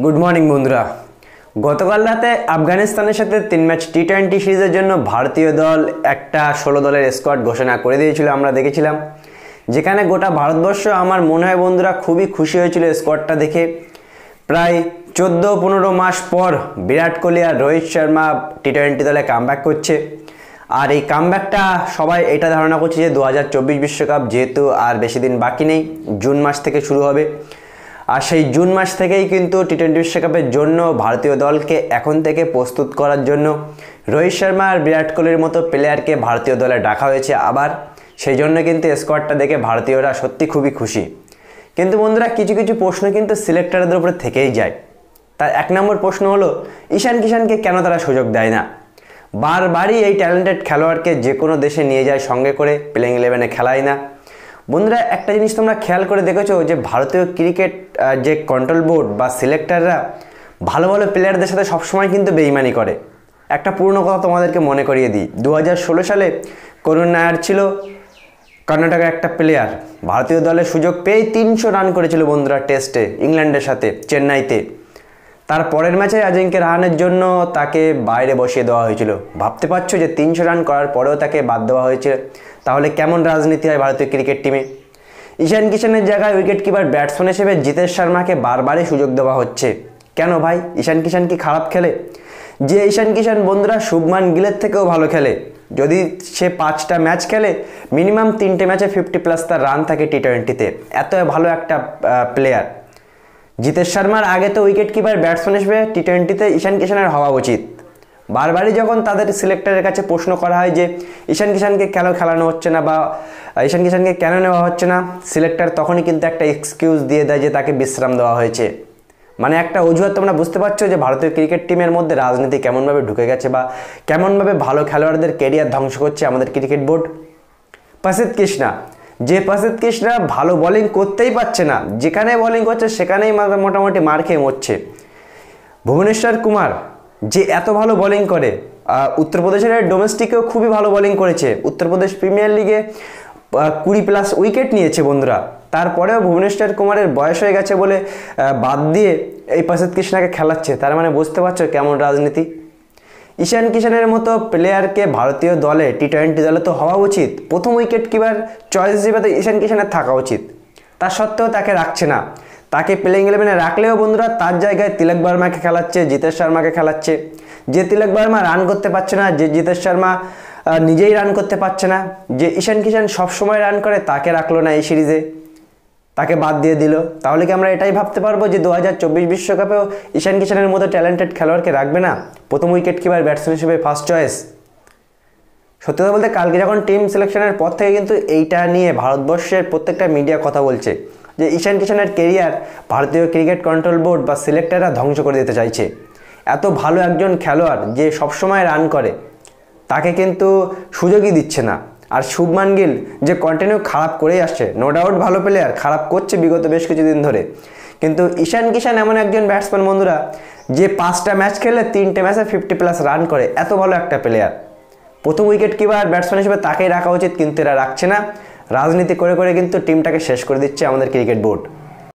Good morning বন্ধুরা। গতকাল রাতে আফগানিস্তানের সাথে 3 ম্যাচ টি-20 সিরিজের জন্য ভারতীয় দল একটা 16 দলের স্কোয়াড ঘোষণা করে দিয়েছিল, আমরা দেখেছিলাম। যেখানে গোটা ভারতবর্ষ আমার মনে হয় বন্ধুরা খুবই খুশি হয়েছিল স্কোয়াডটা দেখে। প্রায় 14-15 মাস পর বিরাট কোহলি আর রোহিত শর্মা টি-20 দলে কামব্যাক করছে। আর এই কামব্যাকটা সবাই এটা ধারণা করছে যে 2024 বিশ্বকাপ যেহেতু আর বেশি দিন বাকি নেই, জুন মাস থেকে শুরু হবে। আর সেই জুন মাস থেকেই কিন্তু টি-20 বিশ্বকাপের জন্য ভারতীয় দলকে এখন থেকে প্রস্তুত করার জন্য রোহিত শর্মা আর বিরাট কোহলির মতো প্লেয়ারকে ভারতীয় দলে ডাকা হয়েছে আবার। সেই জন্য কিন্তু স্কোয়াডটা দেখে ভারতীয়রা সত্যি খুবই খুশি। কিন্তু বন্ধুরা কিছু কিছু প্রশ্ন কিন্তু সিলেক্টরদের উপরে থেকেই যায়। তার 1 নম্বর প্রশ্ন হলো ঈশান কিষানকে কেন তারা সুযোগ দেয় না? বারবারই এই ট্যালেন্টেড খেলোয়াড়কে যে কোনো দেশে নিয়ে যায় সঙ্গে করে, প্লেইং 11-এ খেলায় না। বন্ধুরা একটা জিনিস তোমরা খেয়াল করে দেখেছো যে ভারতীয় ক্রিকেট যে কন্ট্রোল বোর্ড বা সিলেক্টররা ভালো ভালো প্লেয়ারদের সাথে সবসময় কিন্তু বেইমানি করে। একটা পুরনো কথা তোমাদেরকে মনে করিয়ে দিই, 2016 সালে করুণ নায়ার ছিল কর্ণাটকের একটা প্লেয়ার, ভারতীয় দলের সুযোগ পেয়ে 300 রান করেছিল বন্ধুরা টেস্টে ইংল্যান্ডের সাথে চেন্নাইতে। তার পরের ম্যাচে অজিঙ্ক্য রাহানের জন্য তাকে বাইরে বসিয়ে দেওয়া হয়েছিল। ভাবতে পারছো যে 300 রান করার পরেও তাকে বাদ দেওয়া হয়েছে, তাহলে কেমন রাজনীতি হয় ভারতীয় ক্রিকেট টিমে। ঈশান কিষানের জায়গায় উইকেট কিপার ব্যাটসম্যান হিসেবে জিতেশ শর্মাকে বারবারই সুযোগ দেওয়া হচ্ছে। কেন ভাই? ঈশান কিষান কি খারাপ খেলে? যে ঈশান কিষান বন্ধুরা শুভমান গিলের থেকেও ভালো খেলে। যদি সে 5টা ম্যাচ খেলে মিনিমাম 3টে ম্যাচে 50+ তার রান থাকে টি-20-তে, এত ভালো একটা প্লেয়ার। জিতেশ শর্মার আগে তো উইকেট কিপার ব্যাটসম্যান হিসেবে টি-20-তে ঈশান কিষানের হওয়া উচিত। বারবারই যখন তাদের সিলেক্টরের কাছে প্রশ্ন করা হয় যে ঈশান কিষানকে কেন খেলানো হচ্ছে না বা ঈশান কিষানকে কেন নেওয়া হচ্ছে না, সিলেক্টর তখনই কিন্তু একটা এক্সকিউজ দিয়ে দেয় যে তাকে বিশ্রাম দেওয়া হয়েছে। মানে একটা অজুহাত। তোমরা বুঝতে পারছো যে ভারতীয় ক্রিকেট টিমের মধ্যে রাজনীতি কেমনভাবে ঢুকে গেছে বা কেমনভাবে ভালো খেলোয়াড়দের ক্যারিয়ার ধ্বংস করছে আমাদের ক্রিকেট বোর্ড। প্রসিদ্ধ কৃষ্ণা, যে প্রসিদ্ধ কৃষ্ণা ভালো বোলিং করতেই পারছে না, যেখানে বোলিং করছে সেখানেই মোটামুটি মার খেয়ে মরছে। ভুবনেশ্বর কুমার যে এত ভালো বোলিং করে, উত্তরপ্রদেশের ডোমেস্টিকেও খুবই ভালো বোলিং করেছে, উত্তরপ্রদেশ প্রিমিয়ার লিগে 20+ উইকেট নিয়েছে বন্ধুরা। তারপরেও ভুবনেশ্বর কুমারের বয়স হয়ে গেছে বলে বাদ দিয়ে এই প্রসিদ্ধ কৃষ্ণাকে খেলাচ্ছে। তার মানে বুঝতে পারছো কেমন রাজনীতি। ঈশান কিষানের মতো প্লেয়ারকে ভারতীয় দলে টি-20 দলে তো হওয়া উচিত, প্রথম উইকেট কিপার চয়েস হিসেবে তো ঈশান কিষানের থাকা উচিত। তা সত্ত্বেও তাকে রাখছে না। তাকে প্লেইং 11-এ রাখলেও বন্ধুরা তার জায়গায় তিলক বর্মাকে খেলাচ্ছে, জিতেশ শর্মাকে খেলাচ্ছে। যে তিলক বর্মা রান করতে পারছে না, যে জিতেশ শর্মা নিজেই রান করতে পারছে না, যে ঈশান কিষান সবসময় রান করে তাকে রাখলো না এই সিরিজে, তাকে বাদ দিয়ে দিল। তাহলে কি আমরা এটাই ভাবতে পারবো যে 2024 বিশ্বকাপেও ঈশান কিষানের মতো ট্যালেন্টেড খেলোয়াড়কে রাখবে না প্রথম উইকেট কিপার ব্যাটসম্যান হিসেবে ফার্স্ট চয়েস? সত্যি কথা বলতে কালকে যখন টিম সিলেকশনের পর থেকে কিন্তু এইটা নিয়ে ভারতবর্ষের প্রত্যেকটা মিডিয়া কথা বলছে যে ঈশান কিষানের কেরিয়ার ভারতীয় ক্রিকেট কন্ট্রোল বোর্ড বা সিলেক্টররা ধ্বংস করে দিতে চাইছে। এত ভালো একজন খেলোয়াড় যে সবসময় রান করে তাকে কিন্তু সুযোগই দিচ্ছে না। আর শুভমান গিল যে কন্টিনিউ খারাপ করেই আসছে, নো ডাউট ভালো প্লেয়ার, খারাপ করছে বিগত বেশ কিছুদিন ধরে, কিন্তু ঈশান কিষান এমন একজন ব্যাটসম্যান বন্ধুরা যে 5টা ম্যাচ খেলে 3টে ম্যাচে 50+ রান করে, এত ভালো একটা প্লেয়ার। প্রথম উইকেট কিপার ব্যাটসম্যান হিসেবে তাকেই রাখা উচিত, কিন্তু এরা রাখছে না। রাজনীতি করে করে কিন্তু টিমটাকে শেষ করে দিচ্ছে আমাদের ক্রিকেট বোর্ড।